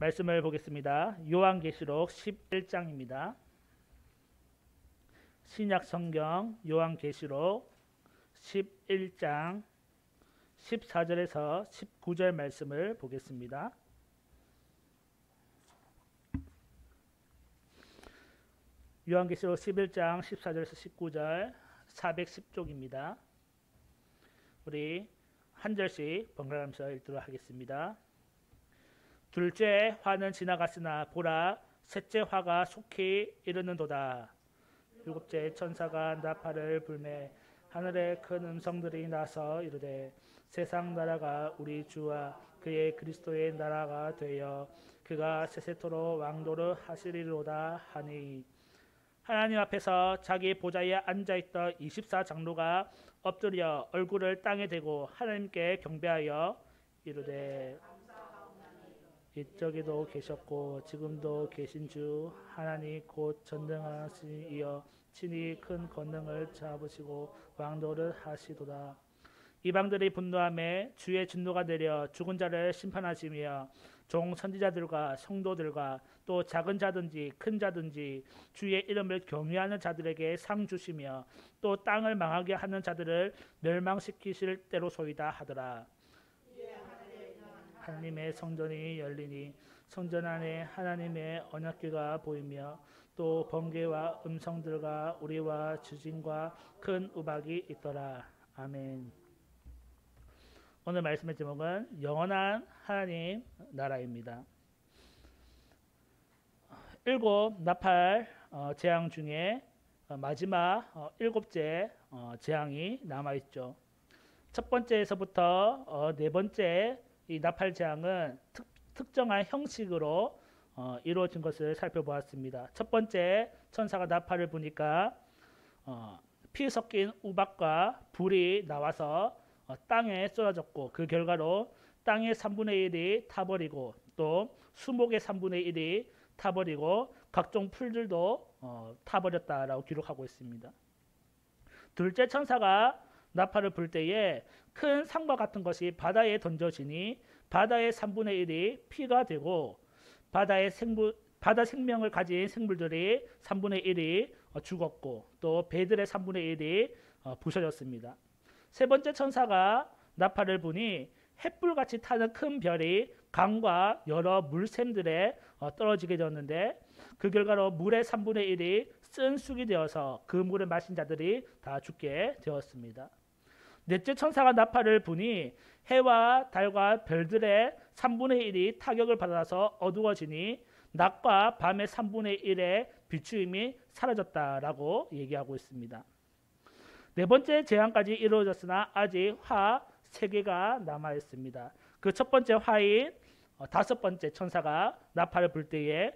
말씀을 보겠습니다. 요한계시록 11장입니다. 신약 성경 요한계시록 11장 14절에서 19절 말씀을 보겠습니다. 요한계시록 11장 14절에서 19절 410쪽입니다. 우리 한 절씩 번갈아가면서 읽도록 하겠습니다. 둘째 화는 지나갔으나 보라 셋째 화가 속히 이르는도다. 일곱째 천사가 나팔을 불매 하늘에 큰 음성들이 나서 이르되 세상 나라가 우리 주와 그의 그리스도의 나라가 되어 그가 세세토록 왕도를 하시리로다 하니, 하나님 앞에서 자기 보좌에 앉아있던 24장로가 엎드려 얼굴을 땅에 대고 하나님께 경배하여 이르되 이쪽에도 계셨고 지금도 계신 주 하나님 곧 전능하신 이여 친히 큰 권능을 잡으시고 왕도를 하시도다. 이방들이 분노하며 주의 진노가 내려 죽은 자를 심판하시며 종 선지자들과 성도들과 또 작은 자든지 큰 자든지 주의 이름을 경외하는 자들에게 상 주시며 또 땅을 망하게 하는 자들을 멸망시키실 때로소이다 하더라. 하나님의 성전이 열리니 성전 안에 하나님의 언약궤가 보이며 또 번개와 음성들과 우리와 주진과 큰 우박이 있더라. 아멘. 오늘 말씀의 제목은 영원한 하나님 나라입니다. 일곱 나팔 재앙 중에 마지막 일곱째 재앙이 남아있죠. 첫 번째에서부터 네 번째 이 나팔 재앙은 특정한 형식으로 이루어진 것을 살펴보았습니다. 첫 번째 천사가 나팔을 부니까 피 섞인 우박과 불이 나와서 땅에 쏟아졌고 그 결과로 땅의 3분의 1이 타버리고 또 수목의 3분의 1이 타버리고 각종 풀들도 타버렸다라고 기록하고 있습니다. 둘째 천사가 나팔을 불 때에 큰 상과 같은 것이 바다에 던져지니 바다의 3분의 1이 피가 되고 바다 생명을 가진 생물들이 3분의 1이 죽었고 또 배들의 3분의 1이 부셔졌습니다. 세 번째 천사가 나팔을 부니 햇불같이 타는 큰 별이 강과 여러 물샘들에 떨어지게 되었는데 그 결과로 물의 3분의 1이 쓴 쑥이 되어서 그 물을 마신 자들이 다 죽게 되었습니다. 넷째 천사가 나팔을 부니 해와 달과 별들의 3분의 1이 타격을 받아서 어두워지니 낮과 밤의 3분의 1의 비추임이 사라졌다라고 얘기하고 있습니다. 네 번째 재앙까지 이루어졌으나 아직 화 3개가 남아 있습니다. 그 첫 번째 화인 다섯 번째 천사가 나팔을 불 때에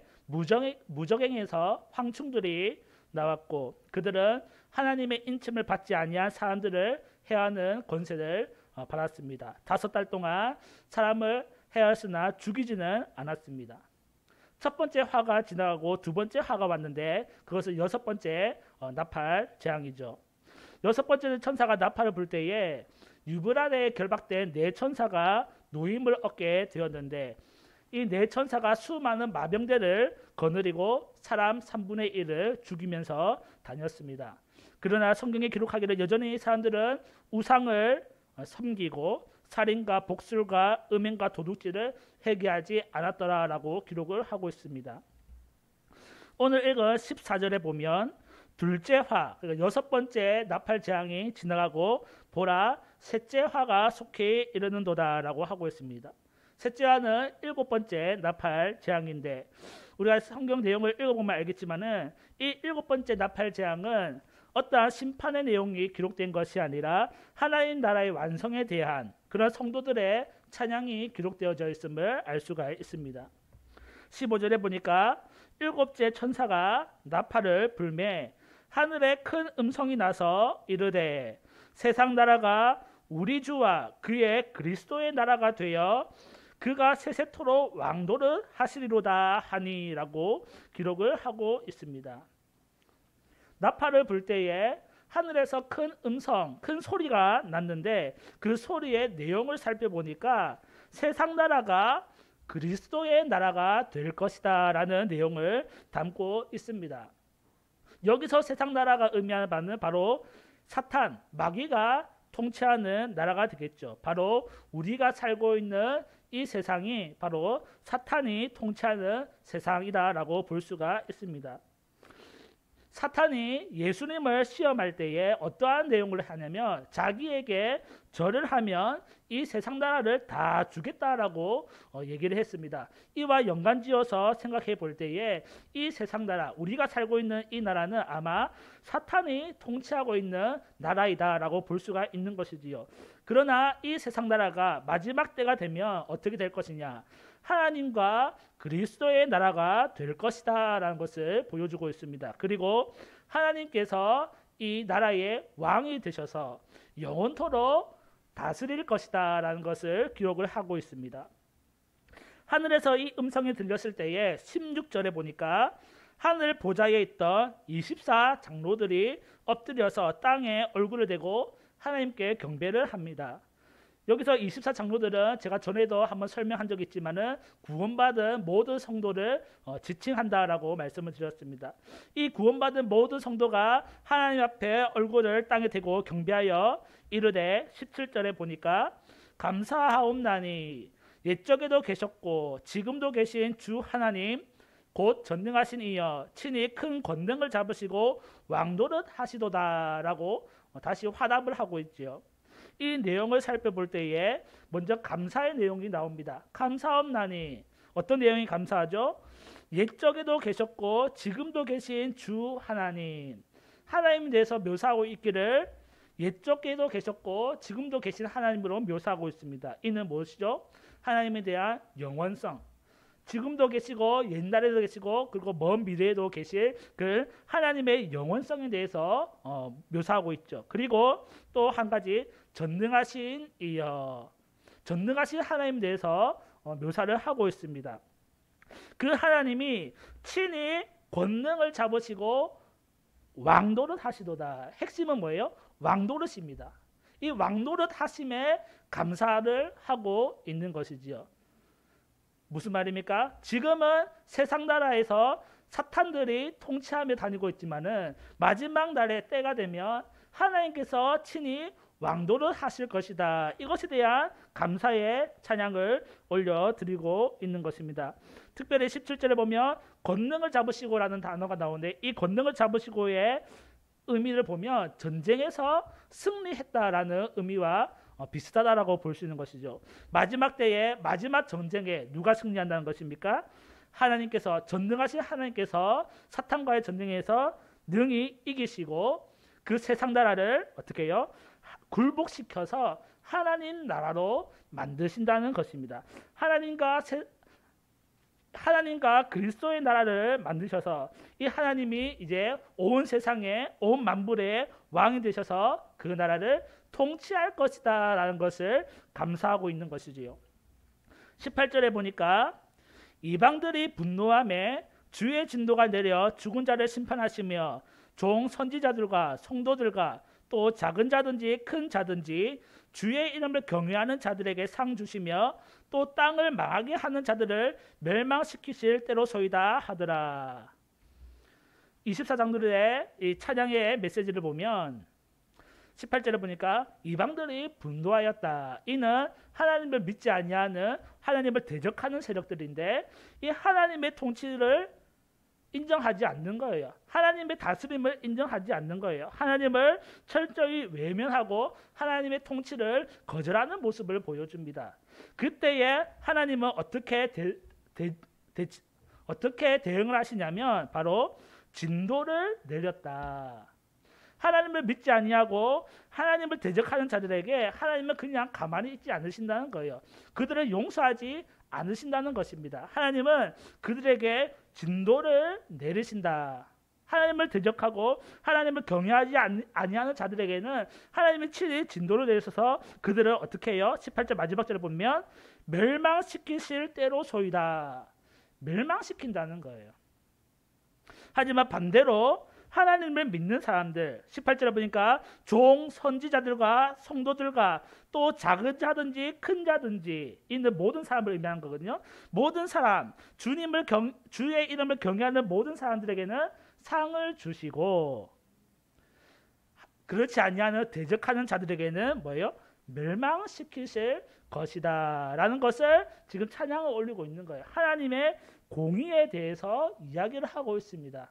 무적행에서 황충들이 나왔고 그들은 하나님의 인침을 받지 아니한 사람들을 해하는 권세를 받았습니다. 5달 동안 사람을 해하였으나 죽이지는 않았습니다. 첫 번째 화가 지나가고 두 번째 화가 왔는데 그것은 여섯 번째 나팔 재앙이죠. 여섯 번째 천사가 나팔을 불 때에 유브라데에 결박된 네 천사가 노임을 얻게 되었는데 이 네 천사가 수많은 마병대를 거느리고 사람 3분의 1을 죽이면서 다녔습니다. 그러나 성경에 기록하기를 여전히 사람들은 우상을 섬기고 살인과 복술과 음행과 도둑질을 회개하지 않았더라라고 기록을 하고 있습니다. 오늘 읽은 14절에 보면 둘째 화, 그러니까 여섯 번째 나팔 재앙이 지나가고 보라 셋째 화가 속히 이르는도다라고 하고 있습니다. 셋째 화는 일곱 번째 나팔 재앙인데 우리가 성경 내용을 읽어보면 알겠지만은 이 일곱 번째 나팔 재앙은 어떠한 심판의 내용이 기록된 것이 아니라 하나님 나라의 완성에 대한 그런 성도들의 찬양이 기록되어져 있음을 알 수가 있습니다. 15절에 보니까 일곱째 천사가 나팔을 불매 하늘에 큰 음성이 나서 이르되 세상 나라가 우리 주와 그의 그리스도의 나라가 되어 그가 세세토록 왕도를 하시리로다 하니라고 기록을 하고 있습니다. 나팔을 불 때에 하늘에서 큰 음성, 큰 소리가 났는데 그 소리의 내용을 살펴보니까 세상 나라가 그리스도의 나라가 될 것이다 라는 내용을 담고 있습니다. 여기서 세상 나라가 의미하는 바는 바로 사탄, 마귀가 통치하는 나라가 되겠죠. 바로 우리가 살고 있는 이 세상이 바로 사탄이 통치하는 세상이다라고 볼 수가 있습니다. 사탄이 예수님을 시험할 때에 어떠한 내용을 하냐면 자기에게 절을 하면 이 세상 나라를 다 주겠다라고 얘기를 했습니다. 이와 연관지어서 생각해 볼 때에 이 세상 나라, 우리가 살고 있는 이 나라는 아마 사탄이 통치하고 있는 나라이다라고 볼 수가 있는 것이지요. 그러나 이 세상 나라가 마지막 때가 되면 어떻게 될 것이냐? 하나님과 그리스도의 나라가 될 것이다 라는 것을 보여주고 있습니다. 그리고 하나님께서 이 나라의 왕이 되셔서 영원토록 다스릴 것이다 라는 것을 기록을 하고 있습니다. 하늘에서 이 음성이 들렸을 때에 16절에 보니까 하늘 보좌에 있던 24 장로들이 엎드려서 땅에 얼굴을 대고 하나님께 경배를 합니다. 여기서 24 장로들은 제가 전에도 한번 설명한 적이 있지만은 구원받은 모든 성도를 지칭한다라고 말씀을 드렸습니다. 이 구원받은 모든 성도가 하나님 앞에 얼굴을 땅에 대고 경배하여 이르되 17절에 보니까 감사하옵나니 옛적에도 계셨고 지금도 계신 주 하나님 곧 전능하신 이여 친히 큰 권능을 잡으시고 왕노릇 하시도다라고 다시 화답을 하고 있지요. 이 내용을 살펴볼 때에 먼저 감사의 내용이 나옵니다. 감사옵나니 어떤 내용이 감사하죠? 옛적에도 계셨고 지금도 계신 주 하나님, 하나님에 대해서 묘사하고 있기를 옛적에도 계셨고 지금도 계신 하나님으로 묘사하고 있습니다. 이는 무엇이죠? 하나님에 대한 영원성, 지금도 계시고 옛날에도 계시고 그리고 먼 미래에도 계실 그 하나님의 영원성에 대해서 묘사하고 있죠. 그리고 또 한 가지 전능하신 이여, 전능하신 하나님에 대해서 묘사를 하고 있습니다. 그 하나님이 친히 권능을 잡으시고 왕노릇 하시도다. 핵심은 뭐예요? 왕노릇입니다. 이 왕노릇 하심에 감사를 하고 있는 것이지요. 무슨 말입니까? 지금은 세상 나라에서 사탄들이 통치하며 다니고 있지만은 마지막 날의 때가 되면 하나님께서 친히 왕노릇 하실 것이다. 이것에 대한 감사의 찬양을 올려드리고 있는 것입니다. 특별히 17절에 보면 권능을 잡으시고라는 단어가 나오는데 이 권능을 잡으시고의 의미를 보면 전쟁에서 승리했다라는 의미와 비슷하다라고 볼 수 있는 것이죠. 마지막 때에 마지막 전쟁에 누가 승리한다는 것입니까? 하나님께서, 전능하신 하나님께서 사탄과의 전쟁에서 능히 이기시고 그 세상 나라를 어떻게 해요? 굴복시켜서 하나님 나라로 만드신다는 것입니다. 하나님과 그리스도의 나라를 만드셔서 이 하나님이 이제 온 세상에 온 만물의 왕이 되셔서 그 나라를 통치할 것이다 라는 것을 감사하고 있는 것이지요. 18절에 보니까 이방들이 분노함에 주의 진노가 내려 죽은 자를 심판하시며 종 선지자들과 성도들과 또 작은 자든지 큰 자든지 주의 이름을 경외하는 자들에게 상 주시며 또 땅을 망하게 하는 자들을 멸망시키실 때로소이다 하더라. 24장들의 이 찬양의 메시지를 보면 18절에 보니까 이방들이 분노하였다. 이는 하나님을 믿지 아니하는, 하나님을 대적하는 세력들인데 이 하나님의 통치를 인정하지 않는 거예요. 하나님의 다스림을 인정하지 않는 거예요. 하나님을 철저히 외면하고 하나님의 통치를 거절하는 모습을 보여줍니다. 그때에 하나님은 어떻게 대응을 하시냐면 바로 진도를 내렸다. 하나님을 믿지 아니하고 하나님을 대적하는 자들에게 하나님은 그냥 가만히 있지 않으신다는 거예요. 그들을 용서하지 않으신다는 것입니다. 하나님은 그들에게 진도를 내리신다. 하나님을 대적하고 하나님을 경외하지 아니하는 자들에게는 하나님이 친히 진도를 내리셔서 그들을 어떻게 해요? 18절 마지막 절에 보면 멸망시키실 때로소이다. 멸망시킨다는 거예요. 하지만 반대로 하나님을 믿는 사람들, 18절에 보니까 종, 선지자들과 성도들과 또 작은 자든지 큰 자든지 있는 모든 사람을 의미하는 거거든요. 모든 사람, 주의 이름을 경외하는 모든 사람들에게는 상을 주시고, 그렇지 아니하는 대적하는 자들에게는 뭐예요? 멸망시키실 것이다 라는 것을 지금 찬양을 올리고 있는 거예요. 하나님의 공의에 대해서 이야기를 하고 있습니다.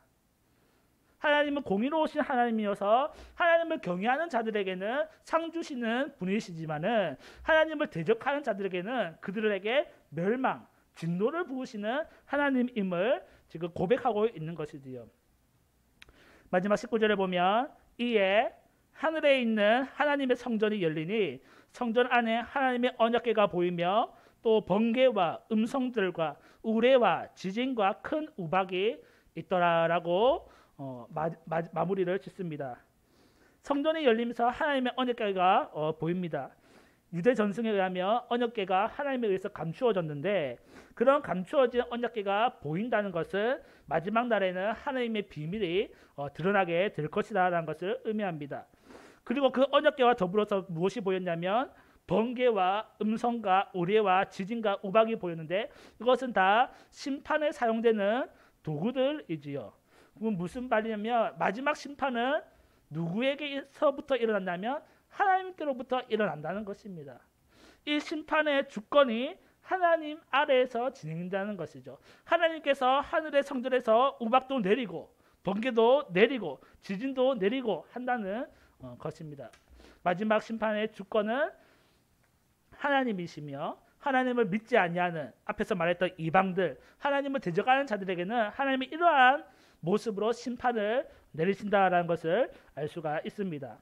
하나님은 공의로우신 하나님이어서 하나님을 경외하는 자들에게는 상 주시는 분이시지만은 하나님을 대적하는 자들에게는 그들에게 멸망, 진노를 부으시는 하나님임을 지금 고백하고 있는 것이지요. 마지막 19절에 보면 이에 하늘에 있는 하나님의 성전이 열리니 성전 안에 하나님의 언약궤가 보이며 또 번개와 음성들과 우레와 지진과 큰 우박이 있더라라고 마무리를 짓습니다. 성전이 열리면서 하나님의 언약궤가 보입니다. 유대 전승에 의하면 언약궤가 하나님에 의해서 감추어졌는데 그런 감추어진 언약궤가 보인다는 것은 마지막 날에는 하나님의 비밀이 드러나게 될 것이다라는 것을 의미합니다. 그리고 그 언약궤와 더불어서 무엇이 보였냐면 번개와 음성과 우레와 지진과 우박이 보였는데 이것은 다 심판에 사용되는 도구들이지요. 그럼 무슨 말이냐면 마지막 심판은 누구에게서부터 일어난다면 하나님께로부터 일어난다는 것입니다. 이 심판의 주권이 하나님 아래에서 진행된다는 것이죠. 하나님께서 하늘의 성전에서 우박도 내리고 번개도 내리고 지진도 내리고 한다는 것입니다. 마지막 심판의 주권은 하나님이시며 하나님을 믿지 아니하는 앞에서 말했던 이방들, 하나님을 대적하는 자들에게는 하나님이 이러한 모습으로 심판을 내리신다라는 것을 알 수가 있습니다.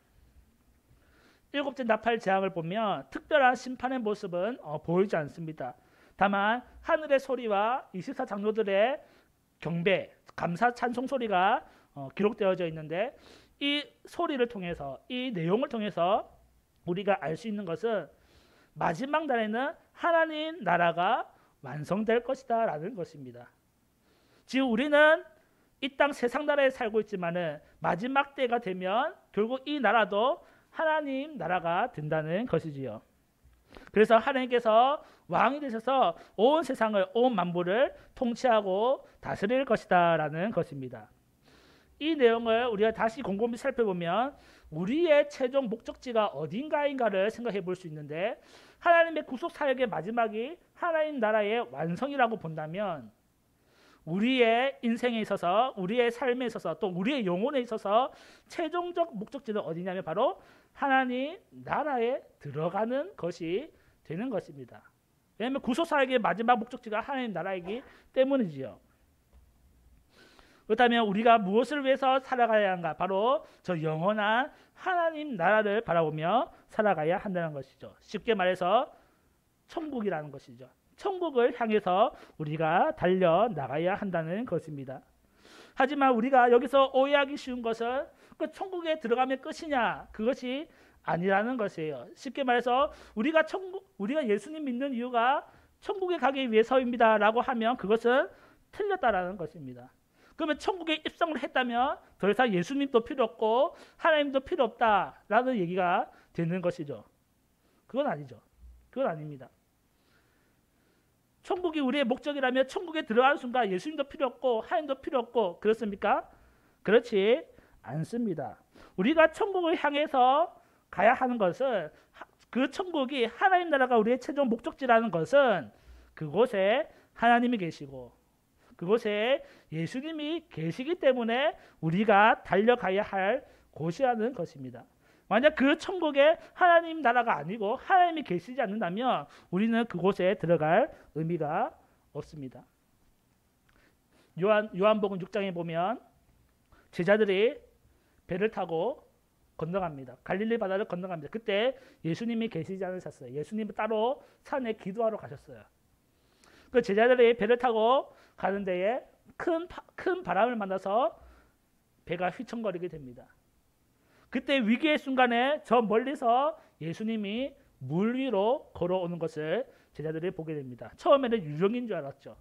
일곱째 나팔 재앙을 보면 특별한 심판의 모습은 보이지 않습니다. 다만 하늘의 소리와 24 장로들의 경배, 감사 찬송 소리가 기록되어져 있는데 이 소리를 통해서 이 내용을 통해서 우리가 알 수 있는 것은 마지막 날에는 하나님 나라가 완성될 것이다 라는 것입니다. 지금 우리는 이 땅 세상 나라에 살고 있지만은 마지막 때가 되면 결국 이 나라도 하나님 나라가 된다는 것이지요. 그래서 하나님께서 왕이 되셔서 온 세상을, 온 만물을 통치하고 다스릴 것이다 라는 것입니다. 이 내용을 우리가 다시 곰곰이 살펴보면 우리의 최종 목적지가 어딘가인가를 생각해 볼 수 있는데 하나님의 구속 사역의 마지막이 하나님 나라의 완성이라고 본다면 우리의 인생에 있어서 우리의 삶에 있어서 또 우리의 영혼에 있어서 최종적 목적지는 어디냐면 바로 하나님 나라에 들어가는 것이 되는 것입니다. 왜냐하면 구속 사역의 마지막 목적지가 하나님 나라이기 때문이지요. 그렇다면 우리가 무엇을 위해서 살아가야 하는가? 바로 저 영원한 하나님 나라를 바라보며 살아가야 한다는 것이죠. 쉽게 말해서 천국이라는 것이죠. 천국을 향해서 우리가 달려나가야 한다는 것입니다. 하지만 우리가 여기서 오해하기 쉬운 것은 그 천국에 들어가면 끝이냐? 그것이 아니라는 것이에요. 쉽게 말해서 우리가 예수님 믿는 이유가 천국에 가기 위해서입니다라고 하면 그것은 틀렸다라는 것입니다. 그러면 천국에 입성을 했다면 더 이상 예수님도 필요 없고 하나님도 필요 없다라는 얘기가 되는 것이죠. 그건 아니죠. 그건 아닙니다. 천국이 우리의 목적이라면 천국에 들어가는 순간 예수님도 필요 없고 하나님도 필요 없고 그렇습니까? 그렇지 않습니다. 우리가 천국을 향해서 가야 하는 것은 그 천국이 하나님 나라가 우리의 최종 목적지라는 것은 그곳에 하나님이 계시고 그곳에 예수님이 계시기 때문에 우리가 달려가야 할 곳이라는 것입니다. 만약 그 천국에 하나님 나라가 아니고 하나님이 계시지 않는다면 우리는 그곳에 들어갈 의미가 없습니다. 요한복음 6장에 보면 제자들이 배를 타고 건너갑니다. 갈릴리 바다를 건너갑니다. 그때 예수님이 계시지 않으셨어요. 예수님은 따로 산에 기도하러 가셨어요. 그 제자들이 배를 타고 가는 데에 큰 바람을 만나서 배가 휘청거리게 됩니다. 그때 위기의 순간에 저 멀리서 예수님이 물 위로 걸어오는 것을 제자들이 보게 됩니다. 처음에는 유령인 줄 알았죠.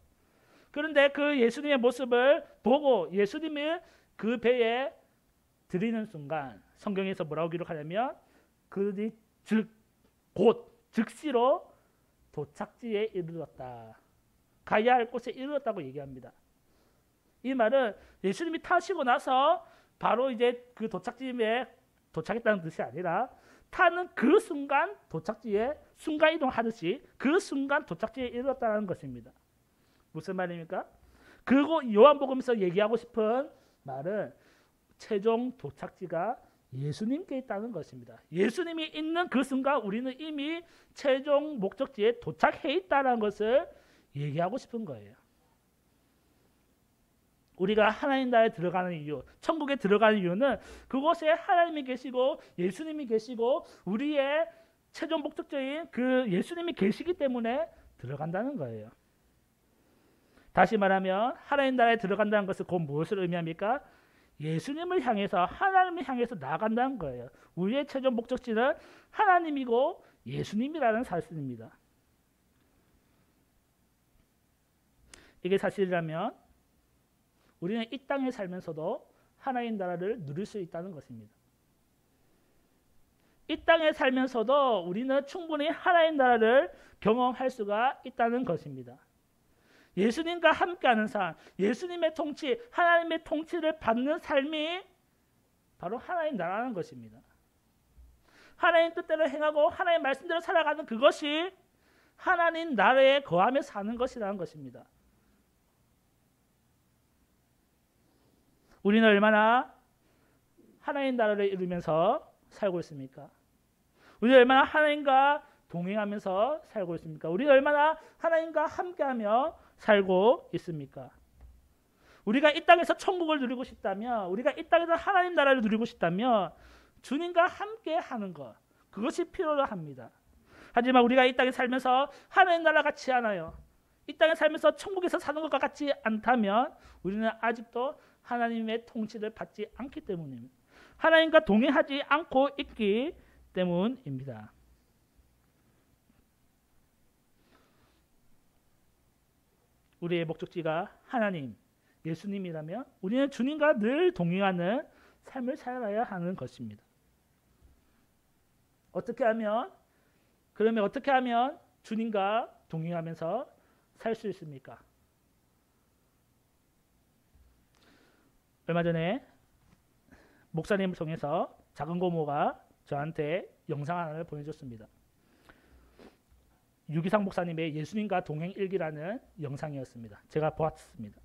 그런데 그 예수님의 모습을 보고 예수님이 그 배에 드리는 순간 성경에서 뭐라고 기록하냐면 그들이 곧 즉시로 도착지에 이르렀다. 가야 할 곳에 이르렀다고 얘기합니다. 이 말은 예수님이 타시고 나서 바로 이제 그 도착지에 도착했다는 뜻이 아니라 타는 그 순간 도착지에 순간 이동하듯이 그 순간 도착지에 이르렀다는 것입니다. 무슨 말입니까? 그리고 요한복음에서 얘기하고 싶은 말은 최종 도착지가 예수님께 있다는 것입니다. 예수님이 있는 그 순간 우리는 이미 최종 목적지에 도착해 있다는 것을 얘기하고 싶은 거예요. 우리가 하나님 나라에 들어가는 이유, 천국에 들어가는 이유는 그곳에 하나님이 계시고 예수님이 계시고 우리의 최종 목적지인 그 예수님이 계시기 때문에 들어간다는 거예요. 다시 말하면 하나님 나라에 들어간다는 것은 곧 무엇을 의미합니까? 예수님을 향해서 하나님을 향해서 나아간다는 거예요. 우리의 최종 목적지는 하나님이고 예수님이라는 사실입니다. 이게 사실이라면 우리는 이 땅에 살면서도 하나님 나라를 누릴 수 있다는 것입니다. 이 땅에 살면서도 우리는 충분히 하나님 나라를 경험할 수가 있다는 것입니다. 예수님과 함께하는 삶, 예수님의 통치, 하나님의 통치를 받는 삶이 바로 하나님 나라는 것입니다. 하나님 뜻대로 행하고 하나님 말씀대로 살아가는 그것이 하나님 나라에 거하며 사는 것이라는 것입니다. 우리는 얼마나 하나님 나라를 이루면서 살고 있습니까? 우리는 얼마나 하나님과 동행하면서 살고 있습니까? 우리는 얼마나 하나님과 함께하며 살고 있습니까? 우리가 이 땅에서 천국을 누리고 싶다면, 우리가 이 땅에서 하나님 나라를 누리고 싶다면 주님과 함께하는 것, 그것이 필요로 합니다. 하지만 우리가 이 땅에 살면서 하나님 나라 같지 않아요. 이 땅에 살면서 천국에서 사는 것과 같지 않다면 우리는 아직도 하나님의 통치를 받지 않기 때문입니다. 하나님과 동행하지 않고 있기 때문입니다. 우리의 목적지가 하나님, 예수님이라면 우리는 주님과 늘 동행하는 삶을 살아야 하는 것입니다. 그러면 어떻게 하면 주님과 동행하면서 살 수 있습니까? 얼마 전에 목사님을 통해서 작은 고모가 저한테 영상 하나를 보내줬습니다. 유기상 목사님의 예수님과 동행 일기라는 영상이었습니다. 제가 보았습니다.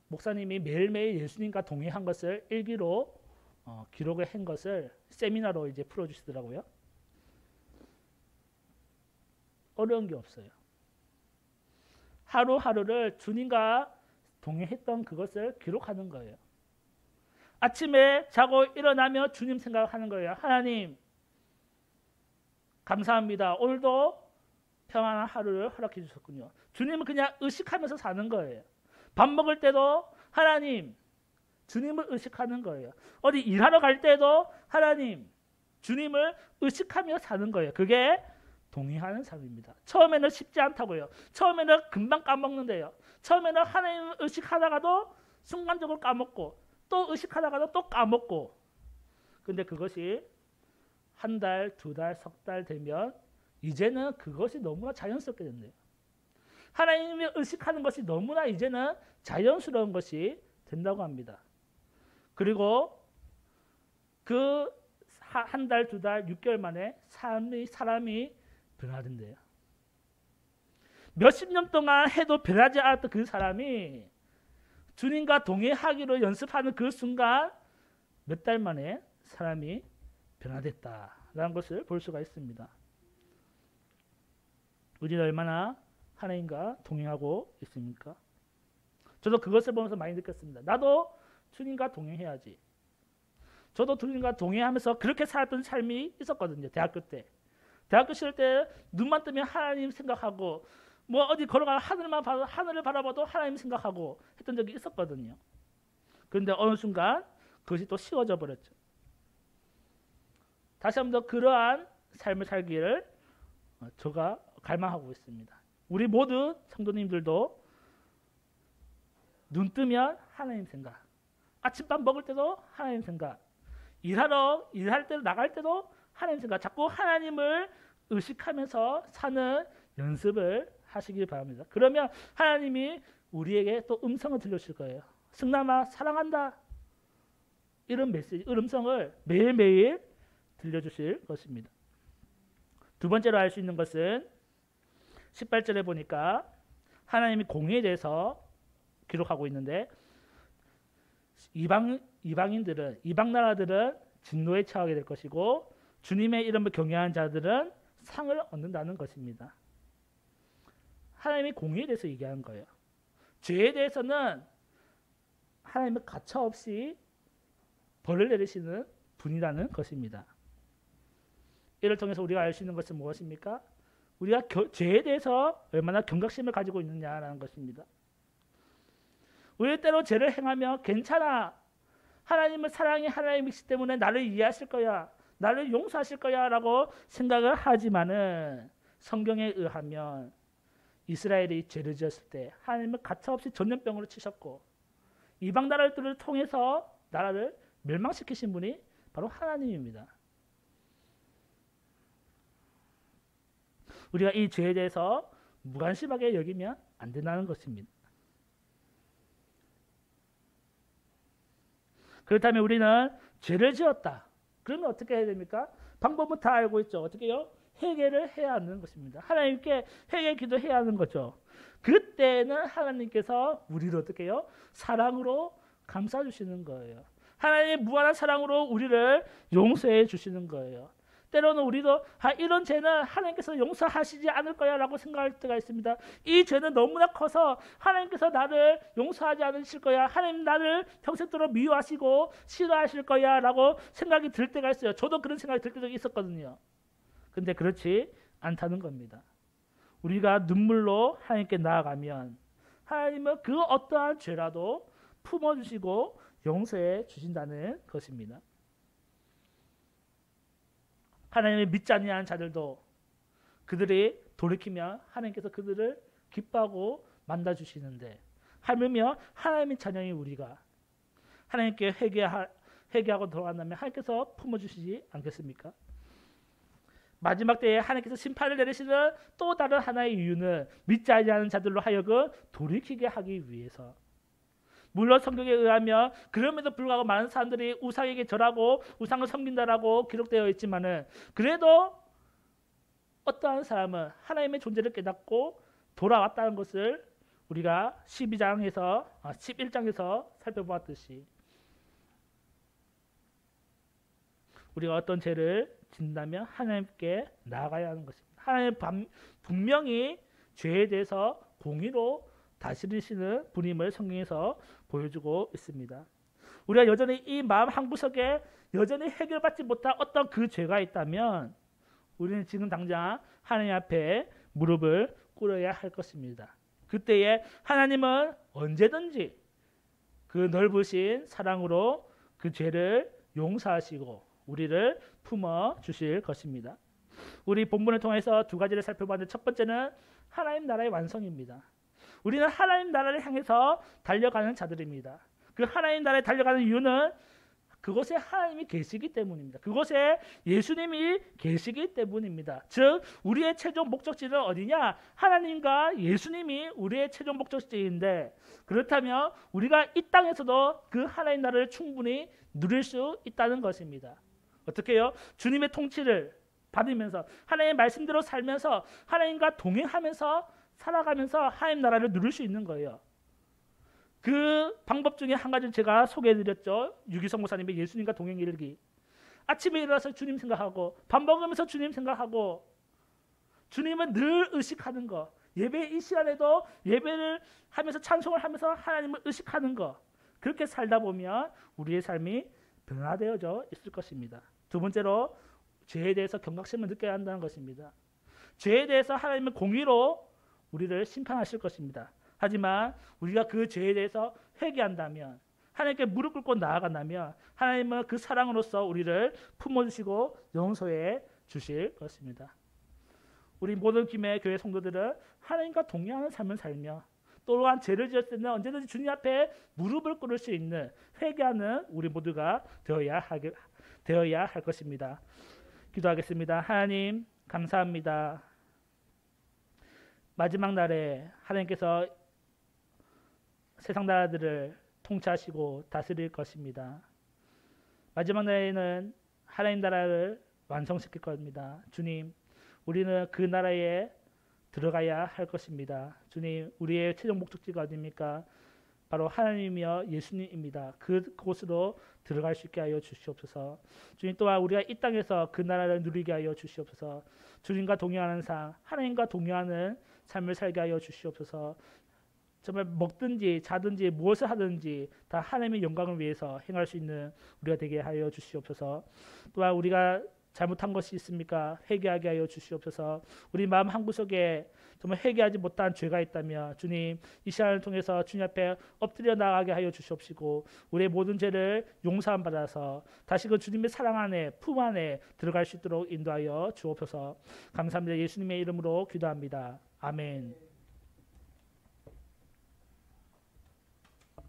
목사님이 매일매일 예수님과 동행한 것을 일기로 기록을 한 것을 세미나로 이제 풀어주시더라고요. 어려운 게 없어요. 하루하루를 주님과 동행했던 그것을 기록하는 거예요. 아침에 자고 일어나며 주님 생각하는 거예요. 하나님 감사합니다. 오늘도 평안한 하루를 허락해 주셨군요. 주님은 그냥 의식하면서 사는 거예요. 밥 먹을 때도 하나님, 주님을 의식하는 거예요. 어디 일하러 갈 때도 하나님, 주님을 의식하며 사는 거예요. 그게 동행하는 삶입니다. 처음에는 쉽지 않다고요. 처음에는 금방 까먹는데요. 처음에는 하나님을 의식하다가도 순간적으로 까먹고 또 의식하다가도 또 까먹고, 근데 그것이 한 달, 두 달, 석 달 되면 이제는 그것이 너무나 자연스럽게 된대요. 하나님을 의식하는 것이 너무나 이제는 자연스러운 것이 된다고 합니다. 그리고 그 한 달, 두 달, 6개월 만에 사람이 변화된대요. 몇십 년 동안 해도 변하지 않았던 그 사람이 주님과 동행하기로 연습하는 그 순간 몇 달 만에 사람이 변화됐다라는 것을 볼 수가 있습니다. 우리는 얼마나 하나님과 동행하고 있습니까? 저도 그것을 보면서 많이 느꼈습니다. 나도 주님과 동행해야지. 저도 주님과 동행하면서 그렇게 살았던 삶이 있었거든요. 대학교 때. 대학교 시절 때 눈만 뜨면 하나님 생각하고 뭐 어디 걸어가면 하늘을 바라봐도 하나님 생각하고 했던 적이 있었거든요. 그런데 어느 순간 그것이 또 쉬워져 버렸죠. 다시 한번 더 그러한 삶을 살기를 제가 갈망하고 있습니다. 우리 모든 성도님들도 눈 뜨면 하나님 생각, 아침밥 먹을 때도 하나님 생각, 일할 때도 나갈 때도 하나님 생각, 자꾸 하나님을 의식하면서 사는 연습을 하시길 바랍니다. 그러면 하나님이 우리에게 또 음성을 들려주실 거예요. 승남아 사랑한다. 이런 메시지, 이런 음성을 매일매일 들려주실 것입니다. 두 번째로 알 수 있는 것은 18절에 보니까 하나님이 공의에 대해서 기록하고 있는데 이방인들은, 이방 나라들은 진노에 처하게 될 것이고 주님의 이름을 경외하는 자들은 상을 얻는다는 것입니다. 하나님이 공의에 대해서 얘기하는 거예요. 죄에 대해서는 하나님은 가차없이 벌을 내리시는 분이라는 것입니다. 이를 통해서 우리가 알 수 있는 것은 무엇입니까? 우리가 죄에 대해서 얼마나 경각심을 가지고 있느냐라는 것입니다. 우리 때로 죄를 행하며 괜찮아, 하나님은 사랑의 하나님이시기 때문에 나를 이해하실 거야, 나를 용서하실 거야 라고 생각을 하지만은 성경에 의하면 이스라엘이 죄를 지었을 때 하나님은 가차없이 전염병으로 치셨고 이방 나라들을 통해서 나라를 멸망시키신 분이 바로 하나님입니다. 우리가 이 죄에 대해서 무관심하게 여기면 안 된다는 것입니다. 그렇다면 우리는 죄를 지었다. 그러면 어떻게 해야 됩니까? 방법은 다 알고 있죠. 어떻게 해요? 회개를 해야 하는 것입니다. 하나님께 회개 기도해야 하는 거죠. 그때는 하나님께서 우리를 어떻게 해요? 사랑으로 감싸주시는 거예요. 하나님의 무한한 사랑으로 우리를 용서해 주시는 거예요. 때로는 우리도 이런 죄는 하나님께서 용서하시지 않을 거야 라고 생각할 때가 있습니다. 이 죄는 너무나 커서 하나님께서 나를 용서하지 않으실 거야, 하나님 나를 평생도록 미워하시고 싫어하실 거야 라고 생각이 들 때가 있어요. 저도 그런 생각이 들 때가 있었거든요. 근데 그렇지 않다는 겁니다. 우리가 눈물로 하나님께 나아가면 하나님은 그 어떠한 죄라도 품어주시고 용서해 주신다는 것입니다. 하나님을 믿지 않는 자들도 그들이 돌이키면 하나님께서 그들을 기뻐하고 만나주시는데, 하물며 하나님의 자녀인 우리가 하나님께 회개하고 돌아간다면 하나님께서 품어주시지 않겠습니까? 마지막 때에 하나님께서 심판을 내리시는 또 다른 하나의 이유는 믿지 않는 자들로 하여금 돌이키게 하기 위해서. 물론 성경에 의하면 그럼에도 불구하고 많은 사람들이 우상에게 절하고 우상을 섬긴다라고 기록되어 있지만은 그래도 어떠한 사람은 하나님의 존재를 깨닫고 돌아왔다는 것을 우리가 11장에서 살펴보았듯이 우리가 어떤 죄를 짓는다면 하나님께 나아가야 하는 것입니다. 하나님 분명히 죄에 대해서 공의로 다스리시는 분임을 성경에서 보여주고 있습니다. 우리가 여전히 이 마음 한구석에 여전히 해결받지 못한 어떤 그 죄가 있다면 우리는 지금 당장 하나님 앞에 무릎을 꿇어야 할 것입니다. 그때에 하나님은 언제든지 그 넓으신 사랑으로 그 죄를 용서하시고 우리를 품어 주실 것입니다. 우리 본문을 통해서 두 가지를 살펴봤는데, 첫 번째는 하나님 나라의 완성입니다. 우리는 하나님 나라를 향해서 달려가는 자들입니다. 그 하나님 나라에 달려가는 이유는 그곳에 하나님이 계시기 때문입니다. 그곳에 예수님이 계시기 때문입니다. 즉 우리의 최종 목적지는 어디냐? 하나님과 예수님이 우리의 최종 목적지인데, 그렇다면 우리가 이 땅에서도 그 하나님 나라를 충분히 누릴 수 있다는 것입니다. 어떻게 해요? 주님의 통치를 받으면서 하나님의 말씀대로 살면서 하나님과 동행하면서 살아가면서 하나님 나라를 누릴 수 있는 거예요. 그 방법 중에 한 가지는 제가 소개해드렸죠. 유기성 목사님의 예수님과 동행 일기. 아침에 일어나서 주님 생각하고 밥 먹으면서 주님 생각하고 주님은 늘 의식하는 거. 예배 이 시간에도 예배를 하면서 찬송을 하면서 하나님을 의식하는 거. 그렇게 살다 보면 우리의 삶이 변화되어져 있을 것입니다. 두 번째로 죄에 대해서 경각심을 느껴야 한다는 것입니다. 죄에 대해서 하나님은 공의로 우리를 심판하실 것입니다. 하지만 우리가 그 죄에 대해서 회개한다면, 하나님께 무릎 꿇고 나아간다면 하나님은 그 사랑으로서 우리를 품어주시고 용서해 주실 것입니다. 우리 모든 김해 교회 성도들은 하나님과 동행하는 삶을 살며 또한 죄를 지었을 때는 언제든지 주님 앞에 무릎을 꿇을 수 있는 회개하는 우리 모두가 되어야 할 것입니다. 기도하겠습니다. 하나님 감사합니다. 마지막 날에 하나님께서 세상 나라들을 통치하시고 다스릴 것입니다. 마지막 날에는 하나님 나라를 완성시킬 겁니다. 주님, 우리는 그 나라에 들어가야 할 것입니다. 주님, 우리의 최종 목적지가 어디입니까? 바로 하나님이며 예수님입니다. 그곳으로 들어갈 수 있게 하여 주시옵소서. 주님, 또한 우리가 이 땅에서 그 나라를 누리게 하여 주시옵소서. 주님과 동행하는 삶, 하나님과 동행하는 삶을 살게 하여 주시옵소서. 정말 먹든지 자든지 무엇을 하든지 다 하나님의 영광을 위해서 행할 수 있는 우리가 되게 하여 주시옵소서. 또한 우리가 잘못한 것이 있습니까? 회개하게 하여 주시옵소서. 우리 마음 한구석에 정말 회개하지 못한 죄가 있다면 주님, 이 시간을 통해서 주님 앞에 엎드려 나가게 하여 주시옵시고 우리의 모든 죄를 용서함 받아서 다시금 주님의 사랑 안에 품 안에 들어갈 수 있도록 인도하여 주옵소서. 감사합니다. 예수님의 이름으로 기도합니다. 아멘.